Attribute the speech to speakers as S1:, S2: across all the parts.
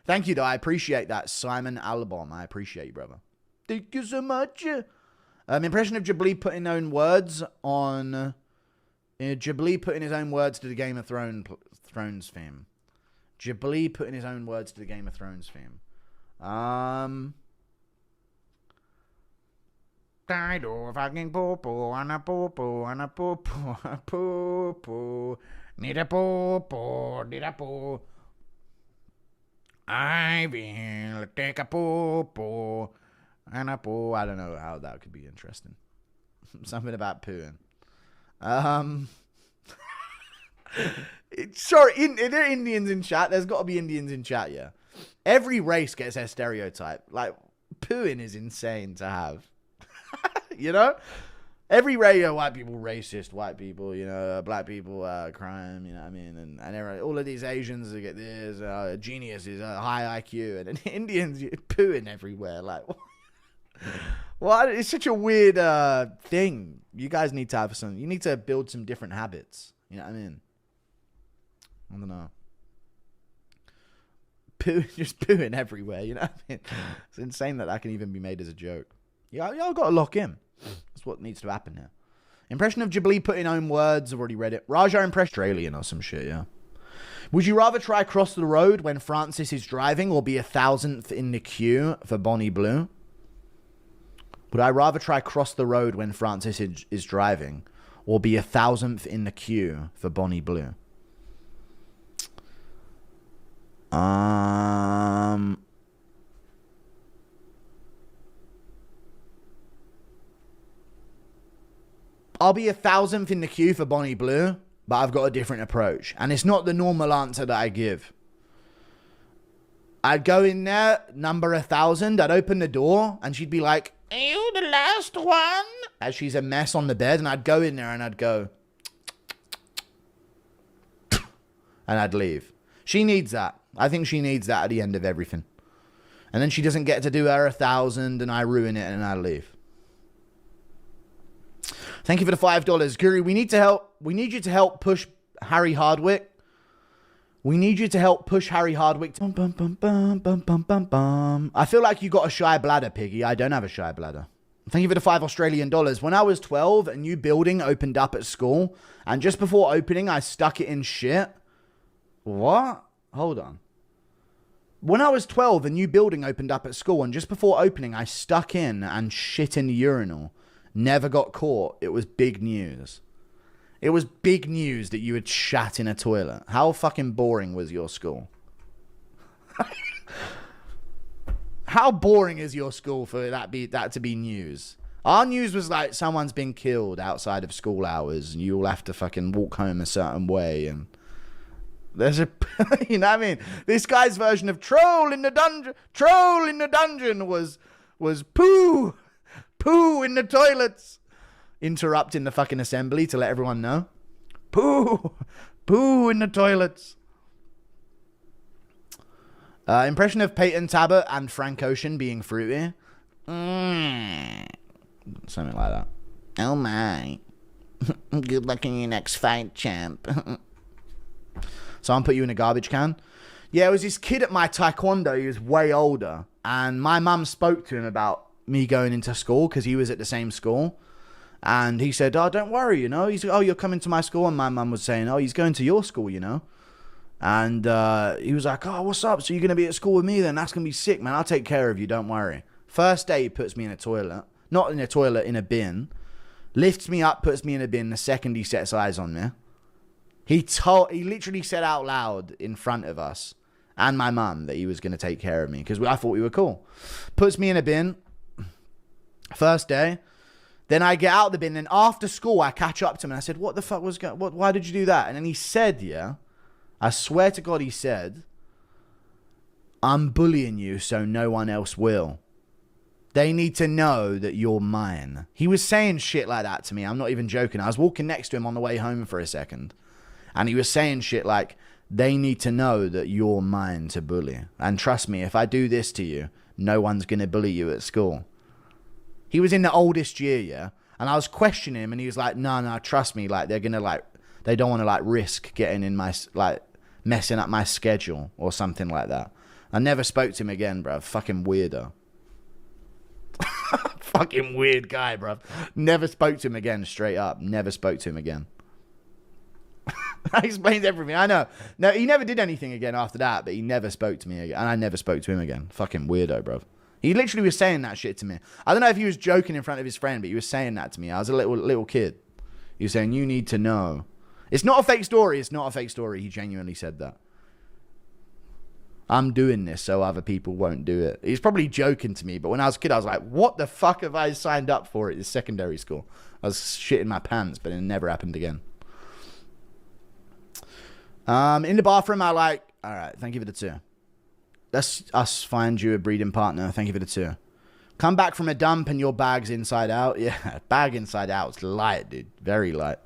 S1: Thank you, though. I appreciate that, Simon Albom. I appreciate you, brother. Thank you so much. Impression of Ghibli putting own words on... Ghibli putting his own words to the Game of Thrones theme. Ghibli putting his own words to the Game of Thrones theme. Dido fucking poo-poo and a poo-poo and a poo-poo and a poo-poo. Need a poo-poo, need a poo. I will take a poo-poo and a poo. I don't know how that could be interesting. Something about pooing. Sorry, are there Indians in chat? There's got to be Indians in chat, yeah. Every race gets their stereotype. Like, pooing is insane to have. You know? Every race, white people racist, white people, you know, black people crime, you know what I mean? And all of these Asians get this, geniuses, high IQ, and then Indians pooing everywhere. Like, well, it's such a weird thing. You guys need to have you need to build some different habits. You know what I mean? I don't know. Just pooing everywhere, you know what I mean? It's insane that can even be made as a joke. Y'all got to lock in. That's what needs to happen here. Impression of Ghibli putting own words. I've already read it. Raja impression. Australian or some shit, yeah. Would you rather try cross the road when Francis is driving or be 1,000th in the queue for Bonnie Blue? Would I rather try cross the road when Francis is driving or be 1,000th in the queue for Bonnie Blue? I'll be 1,000th in the queue for Bonnie Blue, but I've got a different approach. And it's not the normal answer that I give. I'd go in there, number 1,000, I'd open the door, and she'd be like, "Are you the last one?" As she's a mess on the bed, and I'd go in there and I'd go, and I'd leave. She needs that. I think she needs that at the end of everything. And then she doesn't get to do her 1,000, and I ruin it, and I leave. Thank you for the $5. Guru, we need you to help push Harry Hardwick. We need you to help push Harry Hardwick. Bum, bum, bum, bum, bum, bum, bum, bum. I feel like you got a shy bladder, Piggy. I don't have a shy bladder. Thank you for the $5 Australian. When I was 12, a new building opened up at school. And just before opening, I stuck it in shit. What? Hold on. When I was 12, a new building opened up at school. And just before opening, I stuck in and shit in the urinal. Never got caught. It was big news. It was big news that you had shat in a toilet. How fucking boring was your school? How boring is your school for that to be news? Our news was like someone's been killed outside of school hours and you all have to fucking walk home a certain way and there's a you know what I mean? This guy's version of troll in the dungeon was poo in the toilets. Interrupting the fucking assembly to let everyone know. Poo in the toilets. Impression of Peyton Tabbitt and Frank Ocean being fruity. Something like that. Oh my. Good luck in your next fight, champ. Someone put you in a garbage can. Yeah, it was this kid at my taekwondo. He was way older. And my mum spoke to him about me going into school because he was at the same school. And he said, "Oh, don't worry, you know." He's like, "Oh, you're coming to my school." And my mum was saying, "Oh, he's going to your school, you know." And he was like, "Oh, what's up? So you're going to be at school with me then? That's going to be sick, man. I'll take care of you. Don't worry." First day, he puts me in a toilet. Not in a toilet, in a bin. Lifts me up, puts me in a bin. The second he sets eyes on me. He literally said out loud in front of us and my mum that he was going to take care of me because I thought we were cool. Puts me in a bin. First day. Then I get out of the bin, and after school, I catch up to him, and I said, "What the fuck was going on? Why did you do that?" And then he said, yeah, I swear to God, he said, "I'm bullying you so no one else will. They need to know that you're mine." He was saying shit like that to me. I'm not even joking. I was walking next to him on the way home for a second, and he was saying shit like, "They need to know that you're mine to bully. And trust me, if I do this to you, no one's going to bully you at school." He was in the oldest year, yeah? And I was questioning him, and he was like, no, trust me, like, they're going to, like, they don't want to, like, risk getting in my, like, messing up my schedule or something like that. I never spoke to him again, bro. Fucking weirdo. Fucking weird guy, bro. Never spoke to him again, straight up. Never spoke to him again. That explains everything. I know. No, he never did anything again after that, but he never spoke to me again. And I never spoke to him again. Fucking weirdo, bro. He literally was saying that shit to me. I don't know if he was joking in front of his friend, but he was saying that to me. I was a little kid. He was saying, you need to know. It's not a fake story. It's not a fake story. He genuinely said that. I'm doing this so other people won't do it. He's probably joking to me, but when I was a kid, I was like, what the fuck have I signed up for at this secondary school? I was shitting my pants, but it never happened again. In the bathroom, I like, all right, thank you for the 2. Let's us find you a breeding partner. Thank you for the 2. Come back from a dump and your bag's inside out. Yeah, bag inside out. It's light, dude. Very light.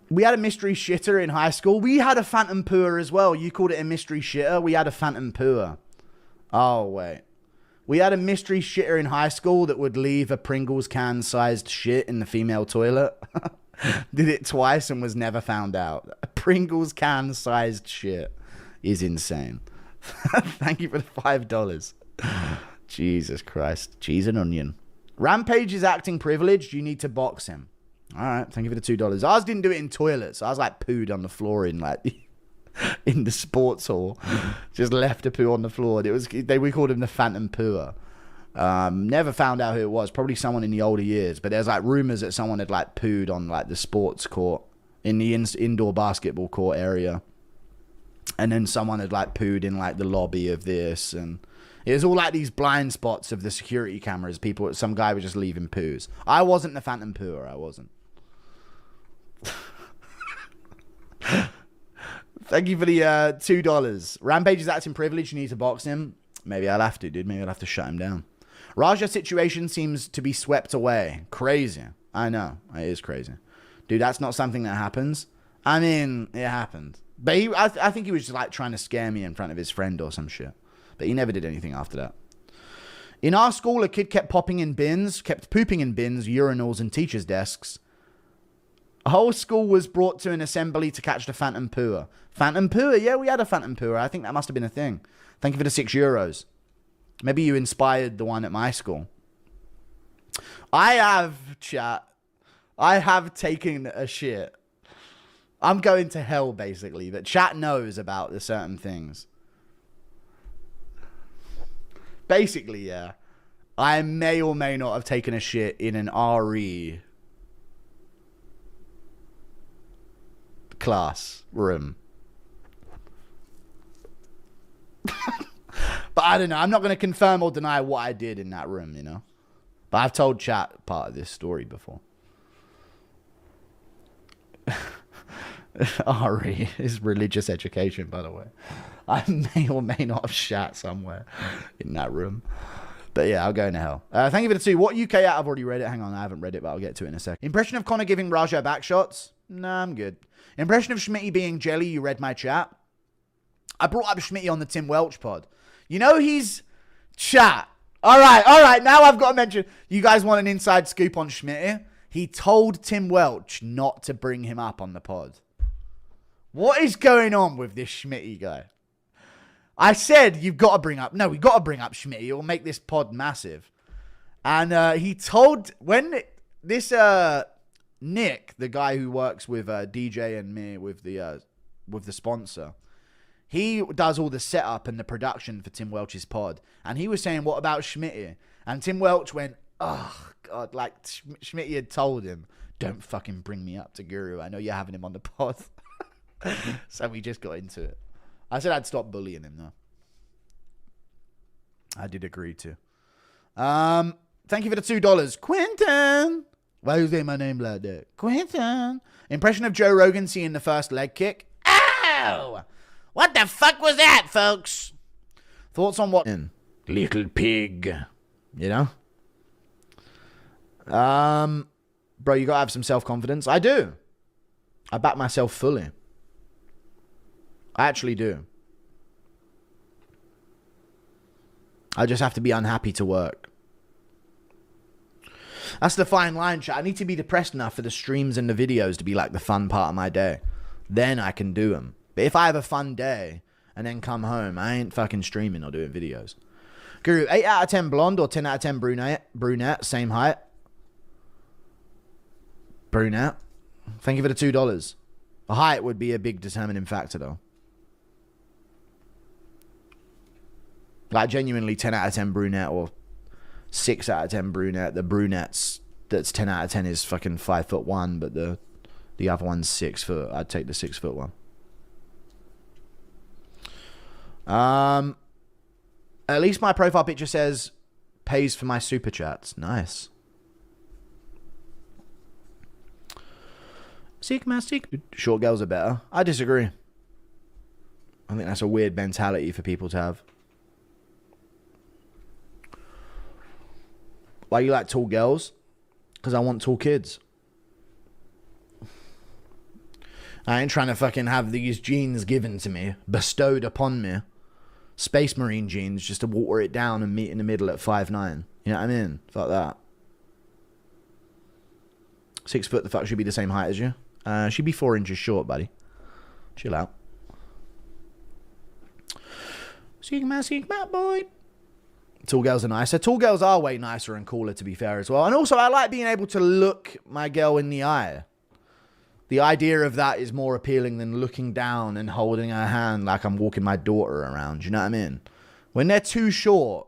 S1: We had a mystery shitter in high school. We had a phantom pooer as well. You called it a mystery shitter. We had a phantom pooer. Oh, wait. We had a mystery shitter in high school that would leave a Pringles can-sized shit in the female toilet. Did it twice and was never found out. A Pringles can-sized shit is insane. Thank you for the $5. Jesus Christ. Cheese and onion. Rampage is acting privileged. You need to box him. All right. Thank you for the $2. Ours didn't do it in toilets. I was like pooed on the floor in like in the sports hall. Just left a poo on the floor. We called him the phantom pooer. Never found out who it was. Probably someone in the older years. But there's like rumors that someone had like pooed on like the sports court in the indoor basketball court area. And then someone had like pooed in like the lobby of this. And it was all like these blind spots of the security cameras. Some guy was just leaving poos. I wasn't the phantom pooer. I wasn't. Thank you for the $2. Rampage is acting privileged. You need to box him. Maybe I'll have to, dude. Maybe I'll have to shut him down. Raja's situation seems to be swept away. Crazy. I know. It is crazy. Dude, that's not something that happens. I mean, it happened. But I think he was just like trying to scare me in front of his friend or some shit. But he never did anything after that. In our school, a kid kept pooping in bins, urinals, and teachers' desks. A whole school was brought to an assembly to catch the phantom pooer. Phantom pooer? Yeah, we had a phantom pooer. I think that must have been a thing. Thank you for the €6. Maybe you inspired the one at my school. I have, chat. I have taken a shit. I'm going to hell, basically. But chat knows about the certain things. Basically, yeah. I may or may not have taken a shit in an RE class room. But I don't know. I'm not going to confirm or deny what I did in that room, you know. But I've told chat part of this story before. RE is religious education, by the way. I may or may not have shat somewhere in that room. But yeah, I'll go into hell. Thank you for the 2. What UK out? I've already read it. Hang on, I haven't read it, but I'll get to it in a second. Impression of Connor giving Raja back shots? Nah, I'm good. Impression of Schmitty being jelly? You read my chat. I brought up Schmitty on the Tim Welch pod. You know he's chat. All right. Now I've got to mention. You guys want an inside scoop on Schmitty? He told Tim Welch not to bring him up on the pod. What is going on with this Schmitty guy? I said you've got to bring up. No, we got to bring up Schmitty. It'll make this pod massive. And he told when this Nick, the guy who works with DJ and me with the sponsor, he does all the setup and the production for Tim Welch's pod. And he was saying, "What about Schmitty?" And Tim Welch went, "Oh God!" Like Schmitty had told him, "Don't fucking bring me up to Guru. I know you're having him on the pod." So we just got into it. I said I'd stop bullying him though. I did agree to. Thank you for the $2. Quentin! Why are you saying my name like that? Quentin! Impression of Joe Rogan seeing the first leg kick? Ow! What the fuck was that, folks? Thoughts on what? Little pig. You know? Bro, you gotta have some self-confidence. I do. I back myself fully. I actually do. I just have to be unhappy to work. That's the fine line, chat. I need to be depressed enough for the streams and the videos to be like the fun part of my day. Then I can do them. But if I have a fun day and then come home, I ain't fucking streaming or doing videos. Guru, 8 out of 10 blonde or 10 out of 10 brunette, same height. Brunette. Thank you for the $2. The height would be a big determining factor, though. Like, genuinely 10 out of 10 brunette or 6 out of 10 brunette. The brunettes that's 10 out of 10 is fucking 5'1", but the other one's 6 foot. I'd take the 6 foot one. At least my profile picture says pays for my super chats. Nice. Sigma. Short girls are better. I disagree. I think that's a weird mentality for people to have. Why you like tall girls? Because I want tall kids. I ain't trying to fucking have these genes given to me, bestowed upon me. Space Marine genes, just to water it down and meet in the middle at 5'9". You know what I mean? Fuck that. 6 foot, the fuck should be the same height as you? She'd be 4 inches short, buddy. Chill out. Sigma, boy. Tall girls are nicer. Tall girls are way nicer and cooler, to be fair, as well. And also, I like being able to look my girl in the eye. The idea of that is more appealing than looking down and holding her hand like I'm walking my daughter around. You know what I mean? When they're too short,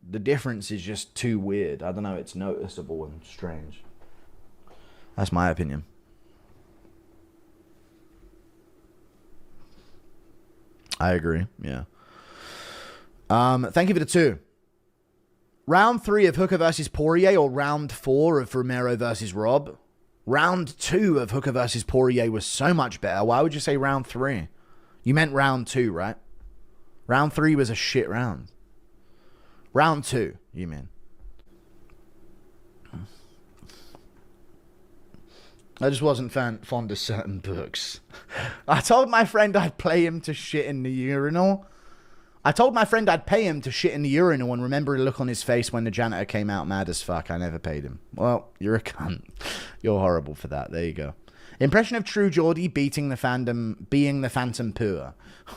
S1: the difference is just too weird. I don't know. It's noticeable and strange. That's my opinion. I agree. Yeah. Thank you for the 2. Round 3 of Hooker versus Poirier or round 4 of Romero versus Rob? Round 2 of Hooker versus Poirier was so much better. Why would you say round 3? You meant round 2, right? Round 3 was a shit round. Round 2, you mean? I just wasn't fond of certain books. I told my friend I'd play him to shit in the urinal. I told my friend I'd pay him to shit in the urinal and remember the look on his face when the janitor came out mad as fuck. I never paid him. Well, you're a cunt. You're horrible for that. There you go. Impression of True Geordie being the Phantom Poor.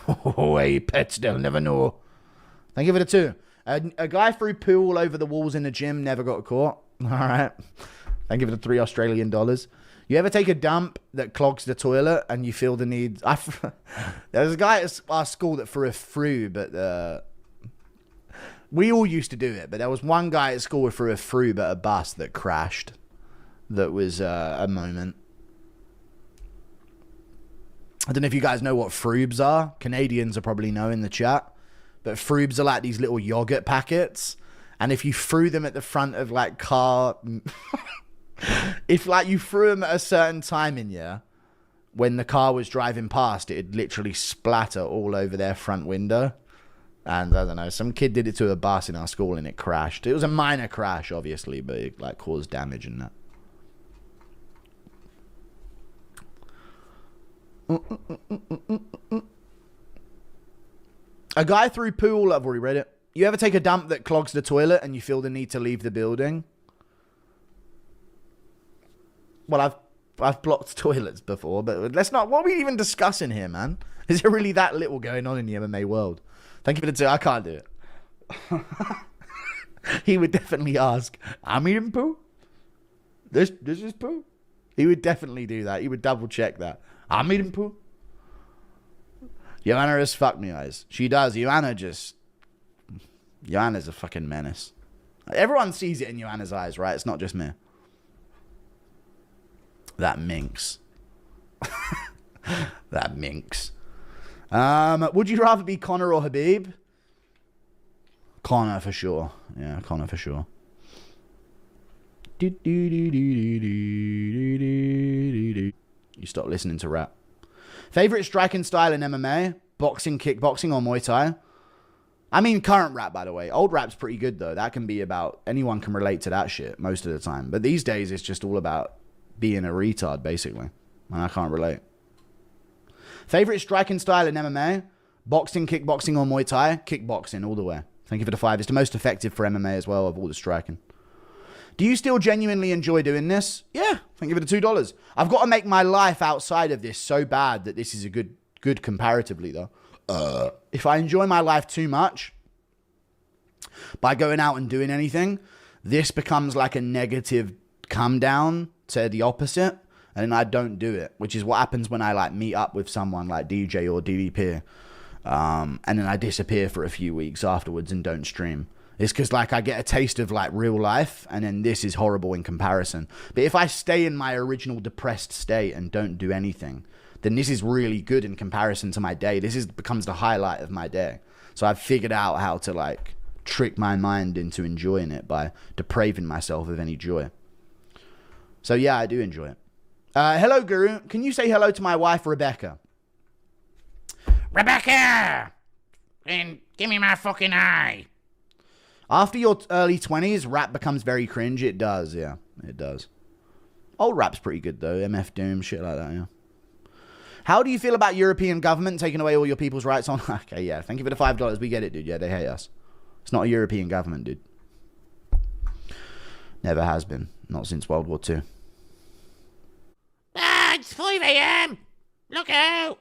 S1: Oh, hey, pets, they'll never know. Thank you for the 2. A guy threw poo all over the walls in the gym, never got caught. All right. Thank you for the $3 Australian. You ever take a dump that clogs the toilet and you feel the need? There was a guy at our school that threw a froo, but we all used to do it. But there was one guy at school who threw a froo, but a bus that crashed. That was a moment. I don't know if you guys know what froobs are. Canadians are probably know in the chat. But froobs are like these little yogurt packets. And if you threw them at the front of like car... if like you threw them at a certain time in year, when the car was driving past, it'd literally splatter all over their front window. And I don't know, some kid did it to a bus in our school and it crashed. It was a minor crash, obviously, but it like caused damage and that. A guy threw poo. I've already read it. You ever take a dump that clogs the toilet and you feel the need to leave the building? Well, I've blocked toilets before, but let's not... What are we even discussing here, man? Is there really that little going on in the MMA world? Thank you for the 2. I can't do it. He would definitely ask, I'm eating poo? This is poo? He would definitely do that. He would double check that. I'm eating poo? Joanna has fucked me, guys. She does. Joanna's a fucking menace. Everyone sees it in Joanna's eyes, right? It's not just me. That minx. That minx. Would you rather be Conor or Khabib? Conor for sure. Yeah, Conor for sure. You stop listening to rap. Favorite striking style in MMA? Boxing, kickboxing, or Muay Thai? I mean current rap, by the way. Old rap's pretty good, though. That can be about... Anyone can relate to that shit most of the time. But these days, it's just all about being a retard, basically. And I can't relate. Favorite striking style in MMA? Boxing, kickboxing, or Muay Thai? Kickboxing, all the way. Thank you for the 5. It's the most effective for MMA as well of all the striking. Do you still genuinely enjoy doing this? Yeah, thank you for the $2. I've got to make my life outside of this so bad that this is a good comparatively, though. If I enjoy my life too much by going out and doing anything, this becomes like a negative come down to the opposite, and then I don't do it, which is what happens when I like meet up with someone like DJ or DDP, and then I disappear for a few weeks afterwards and don't stream. It's because like I get a taste of like real life, and then this is horrible in comparison. But if I stay in my original depressed state and don't do anything, then this is really good in comparison to my day. This becomes the highlight of my day. So I've figured out how to like trick my mind into enjoying it by depraving myself of any joy. So yeah, I do enjoy it. Hello, Guru. Can you say hello to my wife, Rebecca?
S2: Rebecca! And give me my fucking eye.
S1: After your early 20s, rap becomes very cringe. It does, yeah. It does. Old rap's pretty good, though. MF Doom, shit like that, yeah. How do you feel about European government taking away all your people's rights on... Okay, yeah. Thank you for the $5. We get it, dude. Yeah, they hate us. It's not a European government, dude. Never has been. Not since World War II.
S2: Ah, it's 5 a.m. Look out.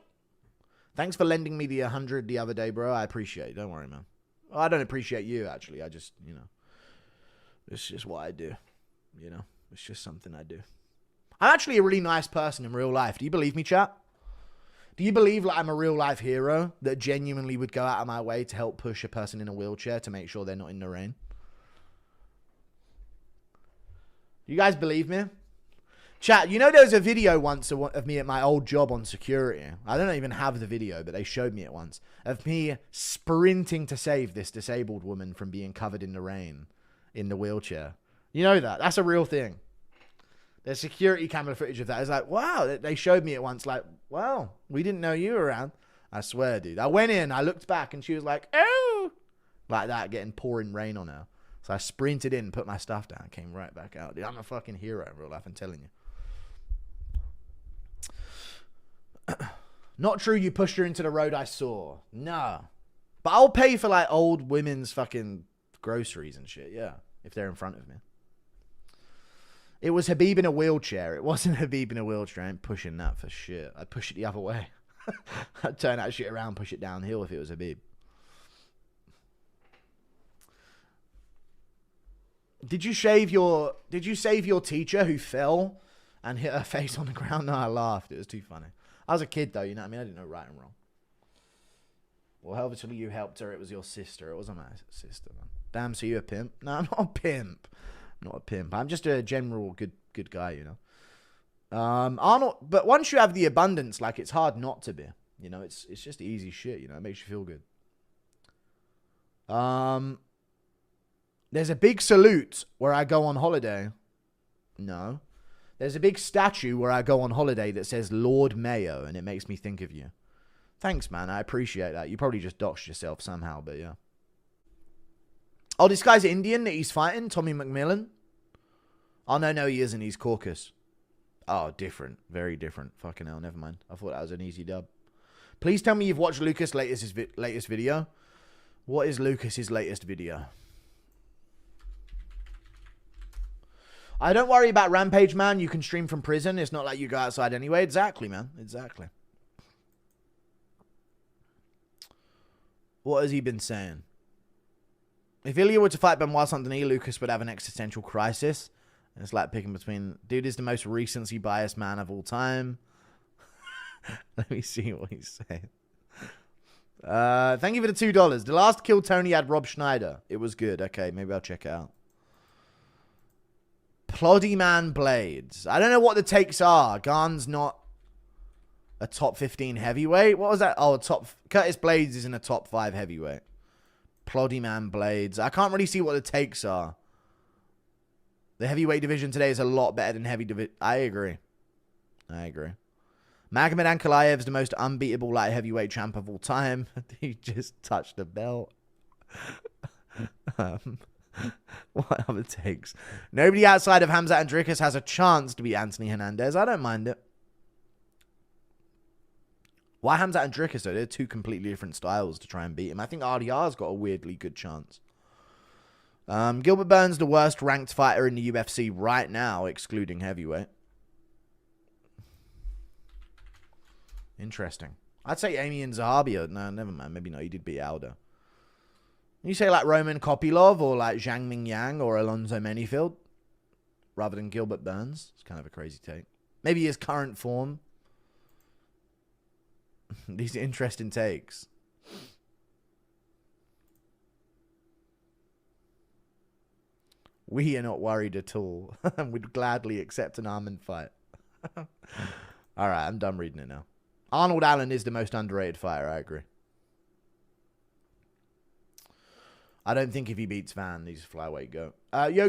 S1: Thanks for lending me the 100 the other day, bro. I appreciate it. Don't worry, man. Well, I don't appreciate you, actually. I just, you know, it's just what I do. You know, it's just something I do. I'm actually a really nice person in real life. Do you believe me, chat? Do you believe like I'm a real life hero that genuinely would go out of my way to help push a person in a wheelchair to make sure they're not in the rain? You guys believe me? Chat, you know there was a video once of me at my old job on security. I don't even have the video, but they showed me it once. Of me sprinting to save this disabled woman from being covered in the rain in the wheelchair. You know that? That's a real thing. There's security camera footage of that. It's like, wow, they showed me it once. Like, wow, we didn't know you were around. I swear, dude. I went in, I looked back, and she was like, oh! Like that, getting pouring rain on her. So I sprinted in, put my stuff down, came right back out. Dude, I'm a fucking hero in real life, I'm telling you. Not true, you pushed her into the road I saw. No. But I'll pay for like old women's fucking groceries and shit, yeah. If they're in front of me. It was Habib in a wheelchair. It wasn't Habib in a wheelchair. I ain't pushing that for shit. I'd push it the other way. I'd turn that shit around, push it downhill if it was Habib. Did you save your teacher who fell and hit her face on the ground? No, I laughed. It was too funny. I was a kid, though, you know what I mean? I didn't know right and wrong. Well, obviously you helped her. It was your sister. It wasn't my sister, man. Damn, so you a pimp? No, I'm not a pimp. I'm not a pimp. I'm just a general good guy, you know? Arnold, but once you have the abundance, like, it's hard not to be. You know, it's just easy shit, you know? It makes you feel good. There's a big salute where I go on holiday. No. There's a big statue where I go on holiday that says Lord Mayo, and it makes me think of you. Thanks, man. I appreciate that. You probably just doxed yourself somehow, but yeah. Oh, this guy's Indian that he's fighting? Tommy McMillan? Oh, no, he isn't. He's Caucus. Oh, different. Very different. Fucking hell, never mind. I thought that was an easy dub. Please tell me you've watched Lucas' latest video. What is Lucas's latest video? I don't worry about Rampage, man. You can stream from prison. It's not like you go outside anyway. Exactly, man. Exactly. What has he been saying? If Ilya were to fight Benoit Saint-Denis, Lucas would have an existential crisis. And it's like picking between... Dude is the most recency biased man of all time. Let me see what he's saying. Thank you for the $2. The last Kill Tony had Rob Schneider. It was good. Okay, maybe I'll check it out. Ploddy Man Blades. I don't know what the takes are. Garn's not a top 15 heavyweight. What was that? Oh, Curtis Blades is in a top 5 heavyweight. Ploddy Man Blades. I can't really see what the takes are. The heavyweight division today is a lot better than heavy division. I agree. Magomed Ankalaev is the most unbeatable light heavyweight champ of all time. He just touched the belt. What other takes? Nobody outside of Hamzat Andrikas has a chance to beat Anthony Hernandez. I don't mind it. Why Hamzat Andrikas, though? They're two completely different styles to try and beat him. I think RDR's got a weirdly good chance. Gilbert Burns, the worst ranked fighter in the UFC right now, excluding heavyweight. Interesting. I'd say Amian Zahabi. No, never mind. Maybe not. He did beat Aldo. You say like Roman Kopylov or like Zhang Ming Yang or Alonzo Menifield rather than Gilbert Burns. It's kind of a crazy take. Maybe his current form. These are interesting takes. We are not worried at all. We'd gladly accept an Armin fight. All right, I'm done reading it now. Arnold Allen is the most underrated fighter, I agree. I don't think if he beats Van, he's flyweight go. Yo.